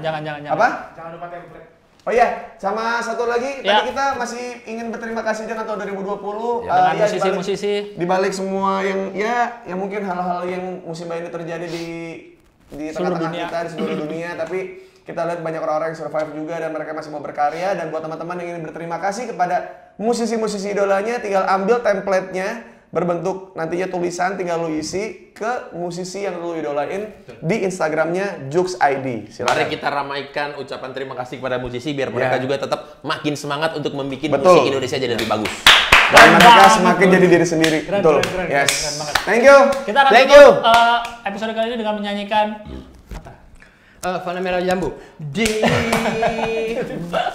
jangan.
Apa? Jangan lupa template. Oh iya, sama satu lagi,
Ya.
tadi kita masih ingin berterima kasih dengan tahun 2020
Dengan
ya,
musisi-musisi.
di balik semua yang yang mungkin hal-hal yang musibah ini terjadi di
Seluruh
tengah-tengah
dunia.
kita di seluruh dunia, tapi kita lihat banyak orang-orang yang survive juga dan mereka masih mau berkarya. Dan buat teman-teman yang ingin berterima kasih kepada musisi-musisi idolanya, tinggal ambil template-nya berbentuk nantinya tulisan, tinggal lu isi ke musisi yang lu idolain di Instagramnya Jux ID.
Mari
Silakan.
kita ramaikan ucapan terima kasih kepada musisi biar mereka juga tetap makin semangat untuk membuat
Betul.
musik Indonesia jadi lebih bagus.
Dan mereka semakin jadi diri sendiri. Betul. Yes.
keren banget.
Thank you.
Kita akan
Thank
tutup
you.
episode kali ini dengan menyanyikan
Fana Merah Jambu. Di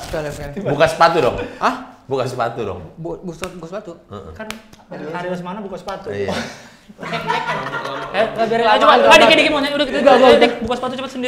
sekali.
Buka sepatu dong.
Ah?
Buka sepatu dong.
Bus sepatu.
kan hari mana buka sepatu.
Iya.
Biarin aja coba. Dikit mau nyanyi udah kita buka sepatu cepat sendiri.